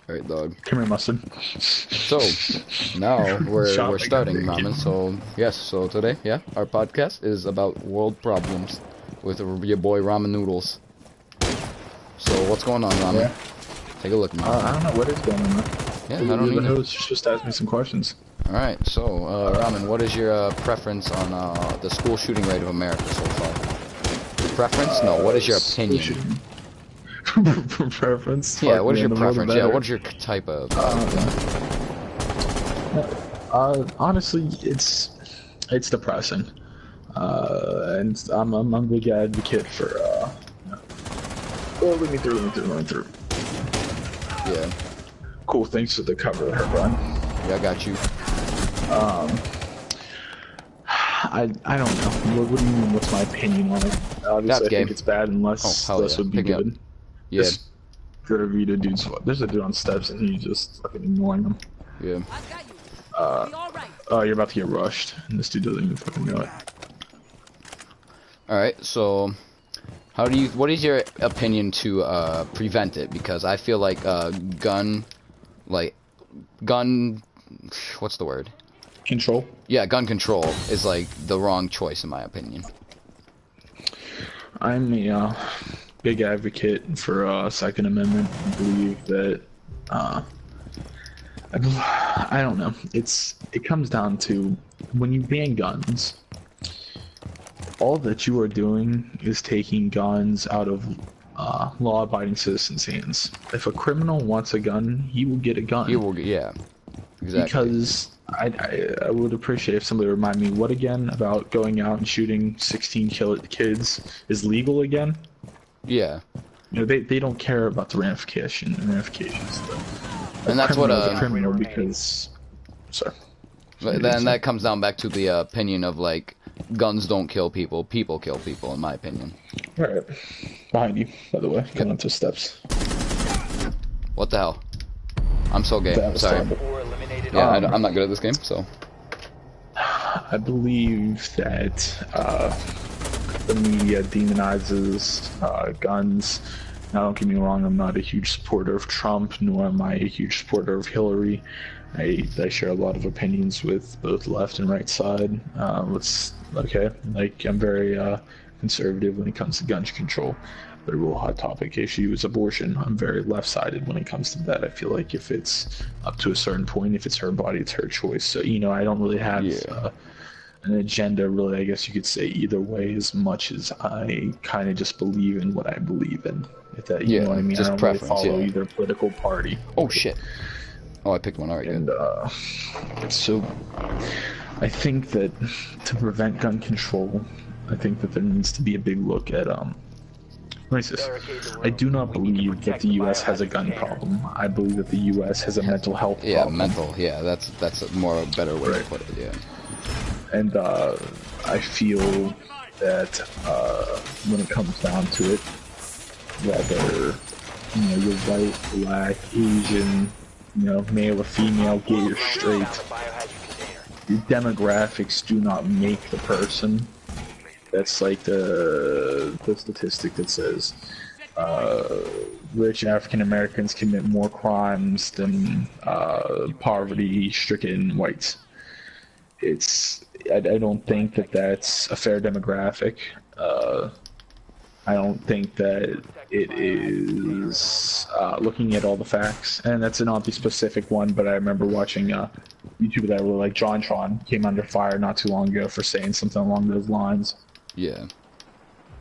Alright, dog. Come here, Mustard. So, now we're Shopping, starting, I'm Ramen. naked. So, yes, so today, yeah, our podcast is about world problems with your boy Ramen Noodles. So, what's going on, Ramen? Yeah. Take a look, man. I don't know what is going on, man. Yeah, I don't You're the either. host. You're supposed to ask me some questions. Alright, so, Ramen, what is your preference on the school shooting rate of America so far? Preference? No, what is your opinion? Preference? Yeah, Fuck, what is your man, the more the preference? Yeah, better. what is your type of... Honestly, it's depressing. And I'm a big advocate for oh, let me through. yeah, Cool, thanks for the cover, Herb. yeah, I got you. I don't know. What do you mean? What's my opinion on it? Obviously, That's I game. think it's bad unless Oh, hell this yeah. would be Pick me up. good. Yeah, Just good of you to dudes. There's a dude on steps and he's just fucking ignoring them. yeah. Oh, you're about to get rushed, and this dude doesn't even fucking know it. Alright, so what is your opinion to prevent it? Because I feel like gun what's the word? Control. Yeah, gun control is like the wrong choice in my opinion. I'm a big advocate for Second Amendment. I believe that I don't know. It comes down to when you ban guns, all that you are doing is taking guns out of law-abiding citizens' hands. If a criminal wants a gun, he will get a gun. You will, yeah, exactly. Because I would appreciate if somebody would remind me what again about going out and shooting 16 kids is legal again. Yeah, You know, they don't care about the ramifications. and that's what A criminal because, sorry. then that comes down back to the opinion of like guns don't kill people, people kill people in my opinion. All right, behind you, by the way, coming up to steps. What the hell? I'm so gay. That was Sorry. terrible. Yeah, I'm not good at this game, so. I believe that the media demonizes guns. Now, don't get me wrong, I'm not a huge supporter of Trump, nor am I a huge supporter of Hillary. I share a lot of opinions with both left and right side. I'm very conservative when it comes to gun control. But a real hot topic issue is abortion. I'm very left-sided when it comes to that. I feel like if it's up to a certain point, if it's her body, it's her choice. So, I don't really have an agenda, really, I guess you could say, either way, as much as I kind of just believe in what I believe in. If that, you know what I mean? just I don't preference, really follow yeah. either political party. Oh shit. Oh, I picked one already. And so I think that to prevent gun control, I think that there needs to be a big look at what is this? I do not believe that the U.S. has a gun problem. I believe that the U.S. has a mental health problem. Yeah, mental. Yeah, that's a more better way to put it. Yeah. And I feel that when it comes down to it, whether you're white, black, Asian, male or female, gay or straight, your demographics do not make the person. That's like the statistic that says rich African Americans commit more crimes than poverty-stricken whites. I don't think that that's a fair demographic. I don't think that it is looking at all the facts, and that's an oddly specific one. But I remember watching a YouTuber that I really like, JonTron, came under fire not too long ago for saying something along those lines. Yeah.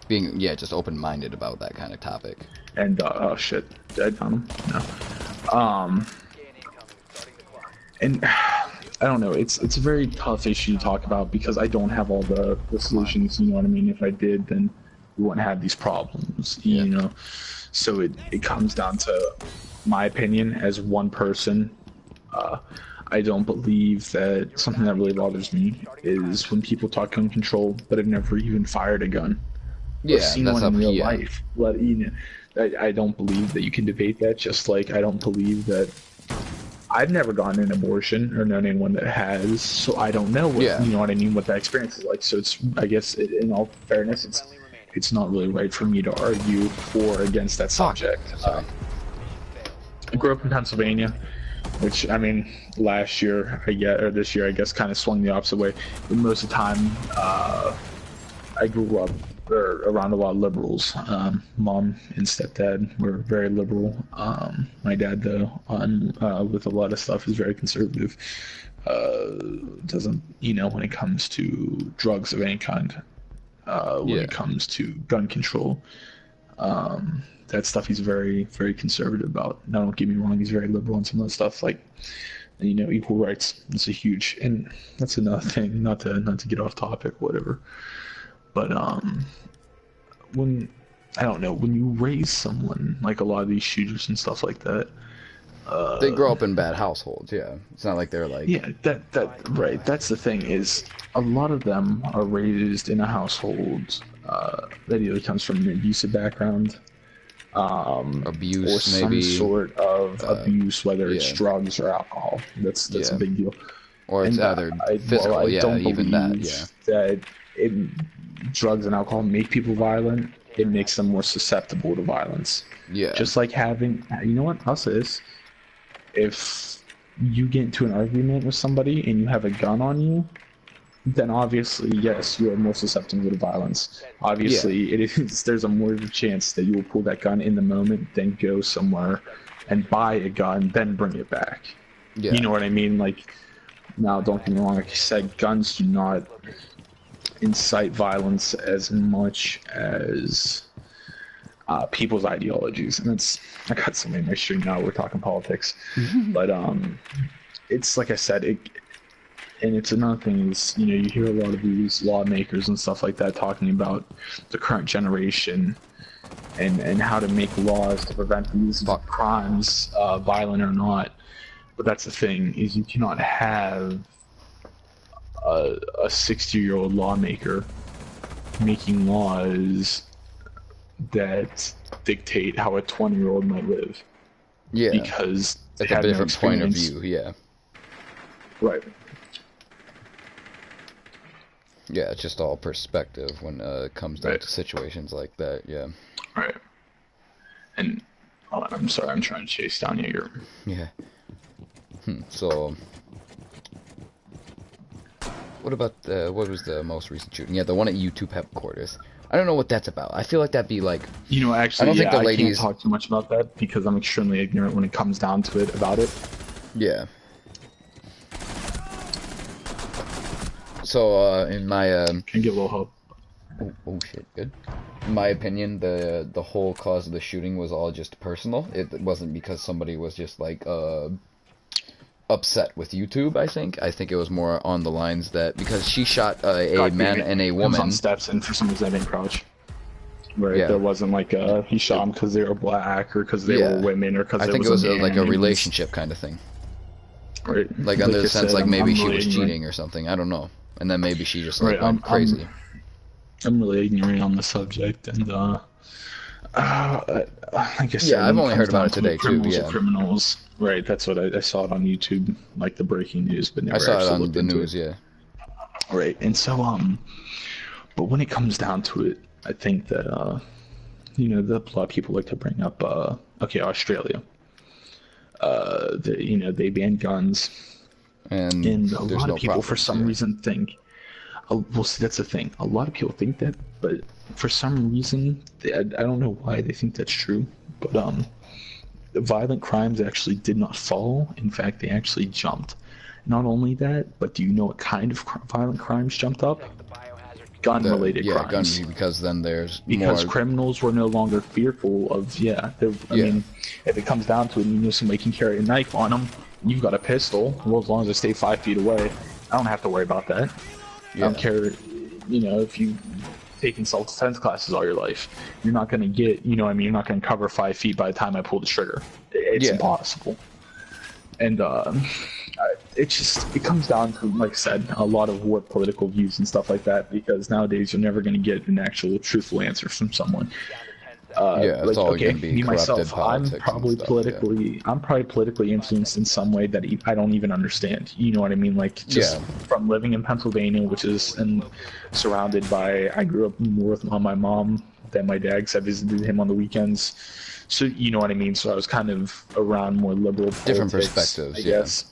Just open-minded about that kind of topic. And oh shit, did I found him? No. And I don't know. It's a very tough issue to talk about because I don't have all the solutions. You know what I mean? If I did, then we wouldn't have these problems. You know. So it comes down to my opinion as one person. I don't believe that something that really bothers me is when people talk gun control, but have never even fired a gun. Yeah, seen that's one up in real here. life. But I don't believe that you can debate that. Just like I don't believe that I've never gotten an abortion or known anyone that has, so I don't know what you know what I mean, what that experience is like. So it's, I guess, in all fairness, it's not really right for me to argue for or against that subject. grew up in Pennsylvania, which, I mean, last year, or this year, I guess, kind of swung the opposite way. But most of the time, I grew up around a lot of liberals. Mom and stepdad were very liberal. My dad, though, with a lot of stuff, is very conservative. Doesn't, when it comes to drugs of any kind, when it comes to gun control, that stuff he's very, very conservative about. Now, don't get me wrong, he's very liberal on some of the stuff, like, equal rights. It's a huge, and that's another thing, not to get off topic, whatever. But when you raise someone, like a lot of these shooters and stuff like that, they grow up in bad households. Yeah, it's not like they're like, right. That's the thing, is a lot of them are raised in a household that either comes from an abusive background, abuse, or some maybe sort of abuse, whether it's drugs or alcohol. That's a big deal. Or it's either physical, I don't even that. Drugs and alcohol make people violent. It makes them more susceptible to violence. Yeah. Just like having, I'll say this. If you get into an argument with somebody and you have a gun on you, then obviously, yes, you are more susceptible to violence. Obviously, there's a more chance that you will pull that gun in the moment than go somewhere and buy a gun, then bring it back. Yeah. You know what I mean? Like, now, don't get me wrong, like I said, guns do not incite violence as much as people's ideologies, and I got something in my stream now. We're talking politics, but it's like I said, and it's another thing is you hear a lot of these lawmakers and stuff like that talking about the current generation and how to make laws to prevent these crimes, violent or not. But that's the thing, is you cannot have a 60-year-old lawmaker making laws that dictate how a 20-year-old might live. Yeah. Because it's a different point of view, yeah. Right. Yeah, it's just all perspective when it comes down to situations like that, yeah. Right. And, I'm sorry, I'm trying to chase down here. Yeah. So, what about what was the most recent shooting? Yeah, the one at YouTube headquarters. I don't know what that's about. I feel like that'd be like... actually, I don't think the ladies... I can't talk too much about that because I'm extremely ignorant when it comes down to it about it. Yeah. So, in my... Can get a little hope. Oh shit, good. In my opinion, the whole cause of the shooting was all just personal. It wasn't because somebody was just like, upset with YouTube, I think. I think it was more on the lines that because she shot a man and a woman. On steps, and for some reason I didn't crouch. Right, there wasn't like he shot them because they were black or because they were women or because I think it was like a relationship kind of thing. Right. Like under the sense like maybe she was cheating or something. I don't know. And then maybe she just like went crazy. I'm really ignorant on the subject, and like I said, yeah, I've only heard about it today too. Yeah, criminals. Right, that's what I saw it on YouTube, like the breaking news, but never I saw actually it on looked the into news. it. Yeah. Right, and so but when it comes down to it, I think that a lot of people like to bring up Australia. They banned guns, and a lot of people for some reason think. Well, see, that's the thing. A lot of people think that, but for some reason, I don't know why they think that's true. But violent crimes actually did not fall. In fact, they actually jumped. Not only that, but do you know what kind of violent crimes jumped up? Gun-related crimes. Yeah, because then there's because criminals were no longer fearful of I mean, if it comes down to it, and somebody can carry a knife on them, you've got a pistol. Well, as long as they stay 5 feet away, I don't have to worry about that. Yeah. I don't care, if you've taken self-defense classes all your life, you're not going to get, you're not going to cover 5 feet by the time I pull the trigger. It's impossible. And it comes down to, like I said, a lot of warped political views and stuff like that, because nowadays you're never going to get an actual truthful answer from someone. It's all going to be corrupted I'm probably politically influenced in some way that I don't even understand. You know what I mean? Like just from living in Pennsylvania, which is surrounded by. I grew up more on my mom than my dad, because I visited him on the weekends. So you know what I mean. So I was kind of around more liberal politics, Different perspectives, I yeah. guess.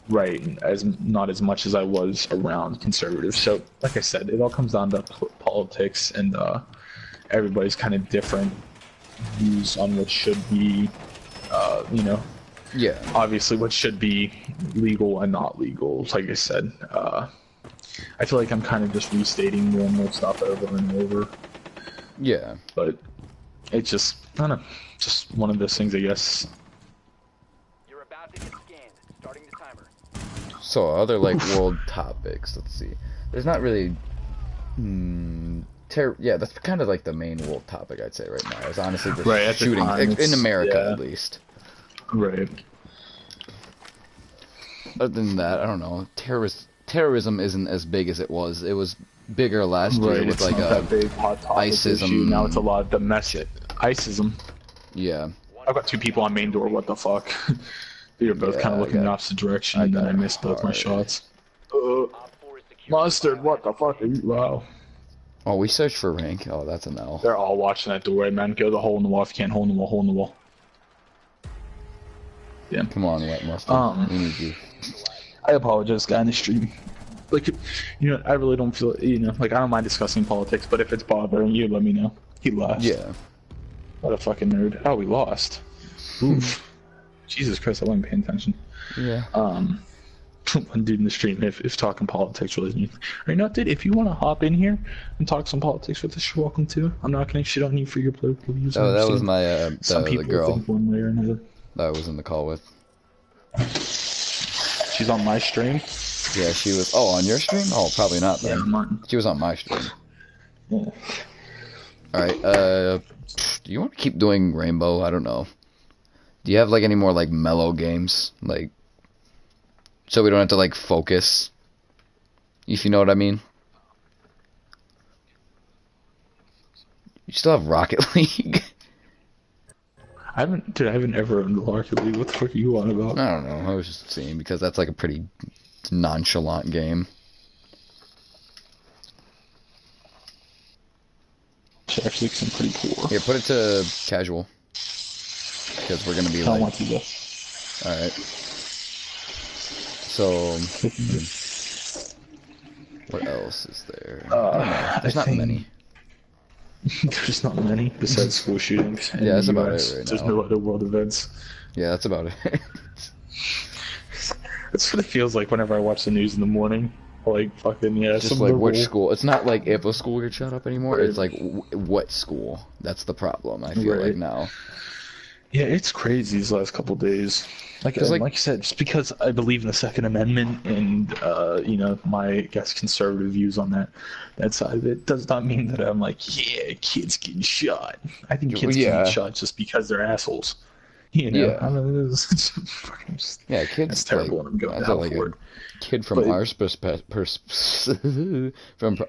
Right, as not as much as I was around conservative. So, like I said, it all comes down to politics, and everybody's kind of different views on what should be, you know, Yeah. obviously what should be legal and not legal. Like I said, I feel like I'm kind of just restating more and more stuff over and over. Yeah. But it's just, I don't know, just one of those things, I guess. You're about to get scanned. Starting the timer. So other like world topics. Let's see. There's not really. Yeah, that's kind of like the main world topic I'd say right now. Is honestly just Right, at the shooting time, in America yeah. at least. Right. Other than that, I don't know. Terrorism isn't as big as it was. It was bigger last year Right, with it's like not a that big hot topic ISISm. issue. Now it's a lot of domestic ISISm. Yeah. I've got 2 people on main door. What the fuck? They were both Yeah, kind of I looking in the got- opposite direction, I and then got I missed both my hard. shots. Op 4 is secure. Mustard, what the fuck? Are you? Wow. Oh, we searched for rank. Oh, that's an L. They're all watching that doorway, man. Go the hole in the wall. If you can't hole in the wall, hole in the wall. Yeah. Come on, Wet Mustard. We need you. I apologize, guy in the stream. Like, you know, I really don't feel, you know, like I don't mind discussing politics, but if it's bothering you, let me know. He lost. Yeah. What a fucking nerd. Oh, we lost. Oof. Jesus Christ, I wasn't paying attention. Yeah. One dude in the stream, if talking politics really means. Right now, dude, if you want to hop in here and talk some politics with us, you're welcome to. I'm not going to shit on you for your political views. Oh, that was understand. my Some the people girl think one way or another. that I was in the call with. She's on my stream. Yeah, she was. Oh, on your stream? Oh, probably not Yeah, then. mine. She was on my stream. Yeah. All right. Do you want to keep doing Rainbow? I don't know. Do you have like any more like mellow games, like, so we don't have to like focus? If you know what I mean. You still have Rocket League? I haven't ever owned Rocket League. What the fuck are you on about? I don't know. I was just seeing because that's like a pretty nonchalant game. It's actually some pretty poor. Here, put it to casual. Because we're gonna be I don't like, want to go. alright. So, what else is there? I don't know. There's I not think- many. There's not many besides school shootings. in Yeah, that's the about US. it right There's now. no other world events. Yeah, that's about it. That's what it feels like whenever I watch the news in the morning. Like fucking Just some like which liberal- school. It's not like if a school gets shut up anymore. Right. It's like what school. That's the problem. I feel like Right. now. Yeah, it's crazy these last couple days. Like, 'Cause, like like- you said, just because I believe in the Second Amendment and you know, my I guess conservative views on that side of it does not mean that I'm like, yeah, kids getting shot. I think kids Yeah. get shot just because they're assholes. You know, Yeah. I mean, it's fucking just, Yeah, kids. That's terrible, Like, and I'm going that's down like for a it. kid from But- our from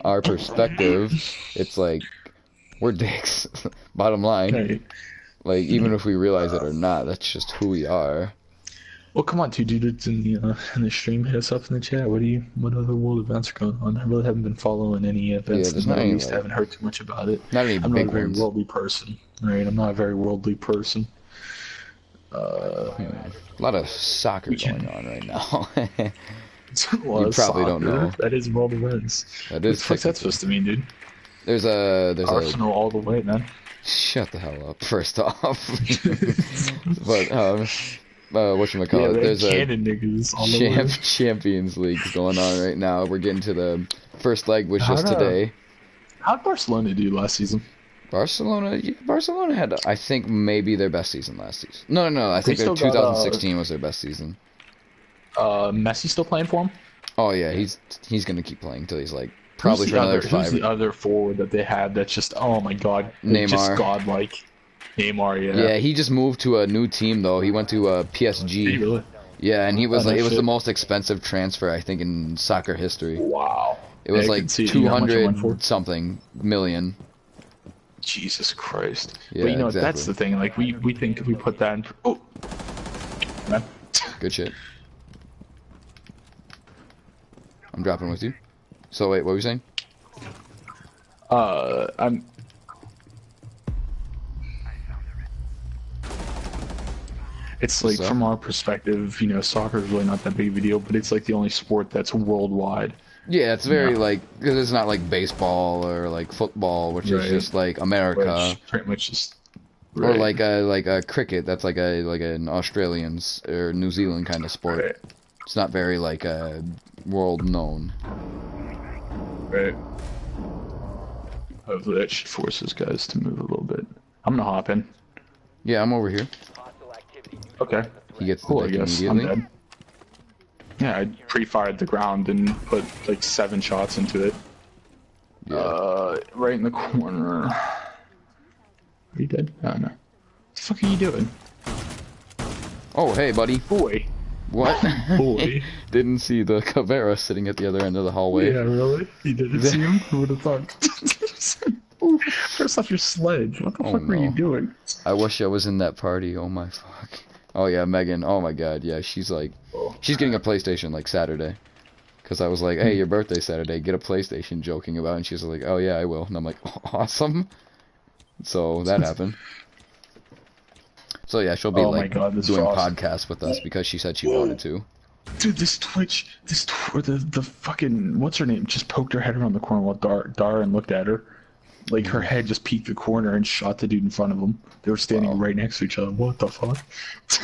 our perspective. It's like we're dicks. Bottom line. Right. Like, even if we realize it or not, that's just who we are. Well, come on, two dudes in the stream, hit us up in the chat. What other world events are going on? I really haven't been following any events Yeah, there's in the not Middle any, East. I like- haven't heard too much about it. Not any I'm not big a very ones. worldly person, right? I'm not a very worldly person. A lot of soccer We can- going on right now. Well, You probably don't soccer, know. That is world events. That What the is fuck's that technically- supposed to mean, dude? There's a Arsenal all the way, man. shut the hell up. First off, but whatchamacallit, Yeah, there's a cannon niggas all the way. Champions League going on right now. We're getting to the first leg was just How'd, today. How'd Barcelona do last season? Barcelona had, I think, maybe their best season last season. No, I think They their still got, 2016 was their best season. Messi still playing for him? Oh yeah, he's gonna keep playing till he's like probably Who's for the another other, 5. Who's the other forward that they had that's just, oh my god, Neymar. just godlike? Neymar, yeah. Yeah, he just moved to a new team though. He went to Did he PSG. really? Yeah, and he was Oh, no like, it was shit. the most expensive transfer I think in soccer history. Wow. It was Yeah, I like can see, you know, how much it went for. 200 something million. Jesus Christ. Yeah, But you know, exactly. that's the thing. Like, we think if we put that in. Oh! Man. Good shit. I'm dropping with you. So wait, what were you saying? It's like So? from our perspective, soccer is really not that big of a deal, but it's like the only sport that's worldwide. Yeah, it's very Yeah. like, because it's not like baseball or like football, which is Right. just like America, Which pretty much just or right. like a cricket. That's like an Australians or New Zealand kind of sport. Right. It's not very like world known. Right. Hopefully that should force those guys to move a little bit. I'm gonna hop in. Yeah, I'm over here. Hostile activity. Okay. He gets the Cool, I dick guess. I'm immediately. dead. Yeah, I pre-fired the ground and put like 7 shots into it. Yeah. Right in the corner. Are you dead? Oh, no. What the fuck are you doing? Oh, hey, buddy. Boy. What? Boy. Didn't see the Caveira sitting at the other end of the hallway. Yeah, really? You didn't see him? Who would have thought? Ooh, first off your sledge. What the Oh, fuck were you no. doing? I wish I was in that party. Oh my fuck. Oh yeah, Megan. Oh my god. Yeah, she's like, Oh. she's getting a PlayStation like Saturday. Cause I was like, hey, your birthday Saturday, get a PlayStation. Joking about, it. And she's like, oh yeah, I will. And I'm like, awesome. So that happened. So yeah, she'll be Oh my like God, this doing frost. podcasts with us because she said she wanted to. Dude, the fucking, what's her name, just poked her head around the corner while Darren looked at her. Like, her head just peeked the corner and shot the dude in front of him. They were standing Wow. right next to each other. What the fuck? She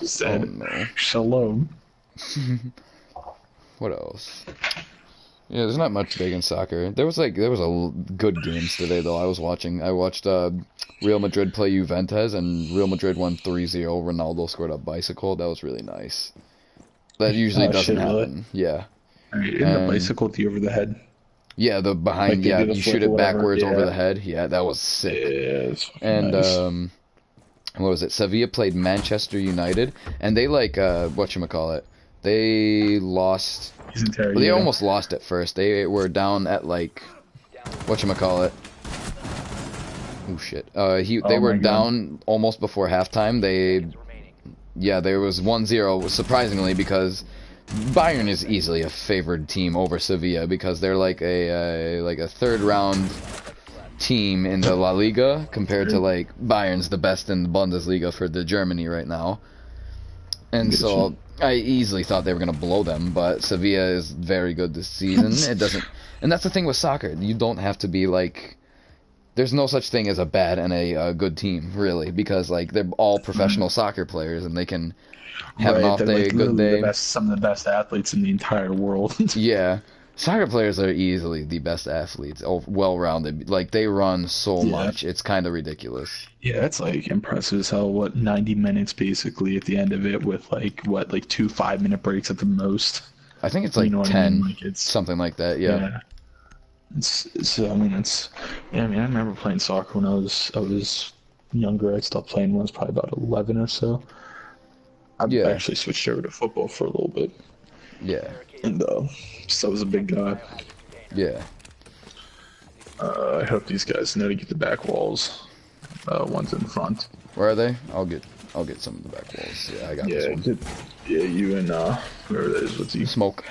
Oh said, no. shalom. What else? Yeah, there's not much big in soccer. There was good games today though. I watched Real Madrid play Juventus and Real Madrid won 3-0. Ronaldo scored a bicycle. That was really nice. That usually Oh, doesn't shit, really? happen. Yeah. In the bicycle with you over the head. Yeah, the behind Like they yeah, do the you flip shoot or it whatever, backwards over yeah. the head. Yeah, that was sick. Yeah, it's fucking And nice. what was it? Sevilla played Manchester United and they like whatchamacallit. They lost. He's interrogating. Well, they almost lost at first. They were down at like whatchamacallit. Oh shit. They Oh were my God. down almost before halftime. Remaining. There was 1-0 surprisingly because Bayern is easily a favored team over Sevilla because they're like a third round team in the La Liga compared to like Bayern's the best in the Bundesliga for the Germany right now. And so I easily thought they were going to blow them, but Sevilla is very good this season. It doesn't, and that's the thing with soccer. You don't have to be like, there's no such thing as a bad and a good team, really, because like they're all professional soccer players and they can have an Right, off they're, day, like, a good literally day. some of the best athletes in the entire world. Yeah. Soccer players are easily the best athletes, well-rounded. Like, they run so Yeah. much, it's kind of ridiculous. Yeah, it's like impressive as hell. What, 90 minutes basically at the end of it with like 2 5-minute breaks at the most. I think it's like You know what I 10, mean? Like, it's something like that, yeah. I remember playing soccer when I was younger. I stopped playing when I was probably about 11 or so. I Yeah. actually switched over to football for a little bit, Yeah, and so I was a big guy. yeah. I hope these guys know to get the back walls. One's in front. Where are they? I'll get some of the back walls. Yeah, I got this one. You and whoever that is with you. Smoke.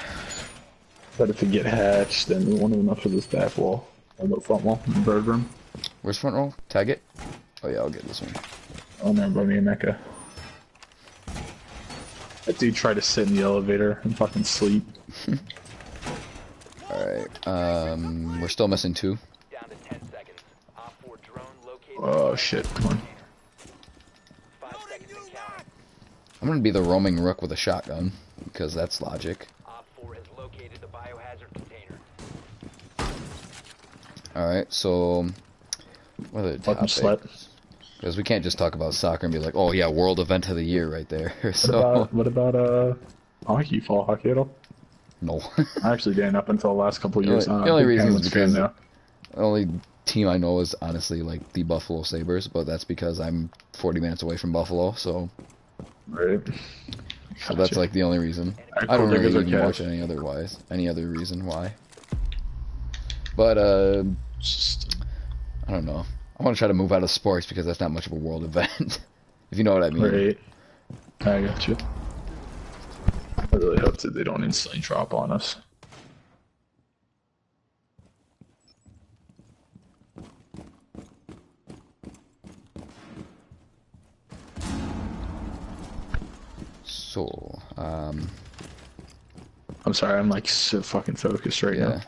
But if it get hatched, then we won't have enough for this back wall. Or the front wall in the bird room. Where's front row? Tag it? Oh yeah, I'll get this one. Oh, never by me and Mecca. That dude tried to sit in the elevator and fucking sleep. Alright, we're still missing 2. Down to 10 seconds. Op 4 drone located. Oh shit, come on. 5 seconds and counting. I'm gonna be the roaming rook with a shotgun, because that's logic. Op 4 has located the biohazard container. Alright, so... What are the Fucking topics? slut. Because we can't just talk about soccer and be like, oh yeah, world event of the year right there. What about hockey? You follow hockey at all? No. I actually didn't up until the last couple of years. The only Big reason is Penguins fan because now. the only team I know is honestly like the Buffalo Sabres, but that's because I'm 40 minutes away from Buffalo, so Right. so that's like the only reason. Alright, I don't cool, there really goes our even cash. watch any other reason why. But Just, I don't know. I want to try to move out of sports because that's not much of a world event, if you know what I mean. right. I got you. I really hope that they don't instantly drop on us. So, I'm sorry, I'm like so fucking focused right yeah. now.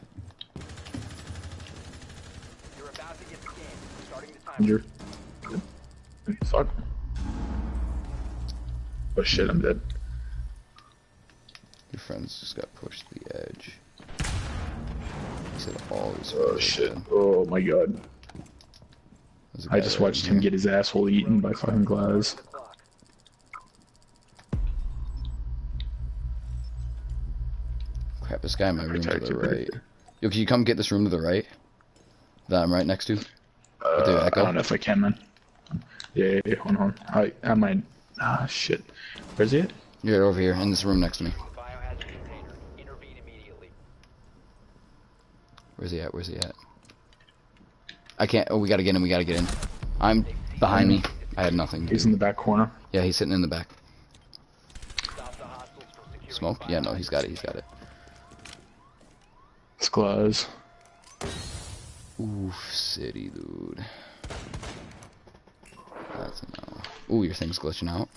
You're about to get scanned. Starting the timer. You're. Fuck. Oh shit, I'm dead. Your friends just got pushed to the edge. He said all his Oh friends are shit. dead. Oh my god. There's a I guy just right watched in him here. get his asshole eaten by fucking Glaz. The clock. Crap, this guy in my room to the Protected. right. Yo, can you come get this room to the right? That I'm right next to? With the I echo? don't know if I can, man. Yeah, hold on. I might. Ah, shit. Where's he at? You're over here, in this room next to me. Biohazard container. Intervene immediately. Where's he at? Where's he at? I can't. Oh, we gotta get in. We gotta get in. I'm behind me. I had nothing. He's in the back corner. Yeah, he's sitting in the back. Stop the hostiles from securing Smoke? the Yeah, no, he's got it. He's got it. It's Glaz. Oof, city, dude. That's a no. Ooh, your thing's glitching out.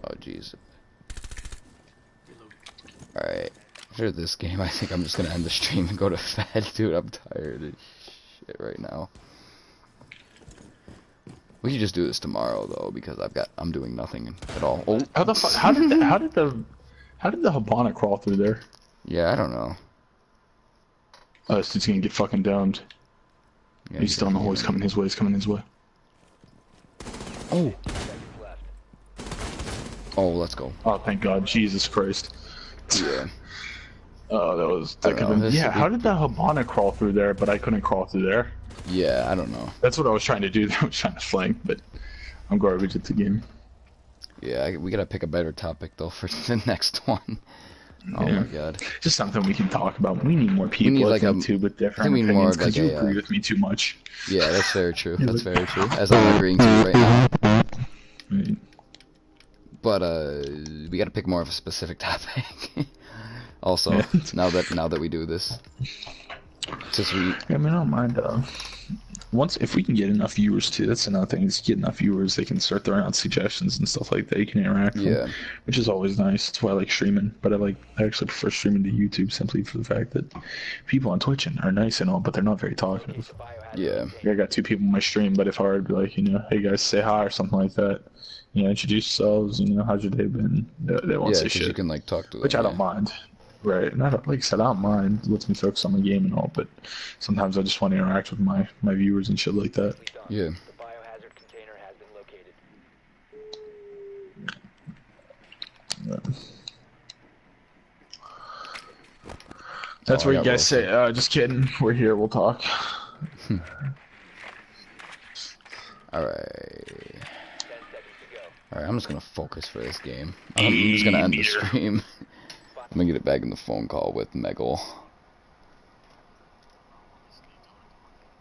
Oh, jeez. Alright. After this game, I think I'm just gonna end the stream and go to bed, dude. I'm tired as shit right now. We could just do this tomorrow, though, because I'm doing nothing at all. Oh, How the fuck? How did the Habana crawl through there? yeah, I don't know. Oh, this dude's gonna get fucking domed. Yeah, He's still in the hole. He's coming his way. He's coming his way. Oh, seconds left. oh, let's go. Oh, thank God. Jesus Christ. Yeah. Oh, that was. I That don't could know, have been. this Yeah, would be- how did the Habana crawl through there, but I couldn't crawl through there? Yeah, I don't know. That's what I was trying to do. I was trying to flank, but I'm garbage at the game. Yeah, we gotta pick a better topic though for the next one. Oh Yeah. my god. Just something we can talk about. We need more people, need, I like, think, a- too, with different we need more, opinions, because like, you a, agree with me too much. Yeah, that's very true. That's very true. As I'm agreeing to you right now. Right. But we gotta pick more of a specific topic. Also, Yeah. now that we do this, since we I mean, I don't mind. If we can get enough viewers too, that's another thing. Is get enough viewers, they can start throwing out suggestions and stuff like that. You can interact, with them, Yeah. which is always nice. That's why I like streaming. But I actually prefer streaming to YouTube simply for the fact that people on Twitch are nice and all, but they're not very talkative. Biohazard Yeah. container. I got 2 people in my stream, but if I were to be like, hey guys, say hi or something like that, introduce yourselves. How's your day been? They won't yeah, say 'cause shit, you can like talk to them. which I don't yeah. mind. Right, and like I said, I don't mind. It lets me focus on the game and all, but sometimes I just want to interact with my viewers and shit like that. Done. Yeah. The biohazard container has been located. That's Oh, I what you got guys say. Just kidding. We're here. We'll talk. All right. 10 seconds to go. All right. I'm just gonna focus for this game. I'm just gonna end the stream. I'm gonna get it back in the phone call with Megal.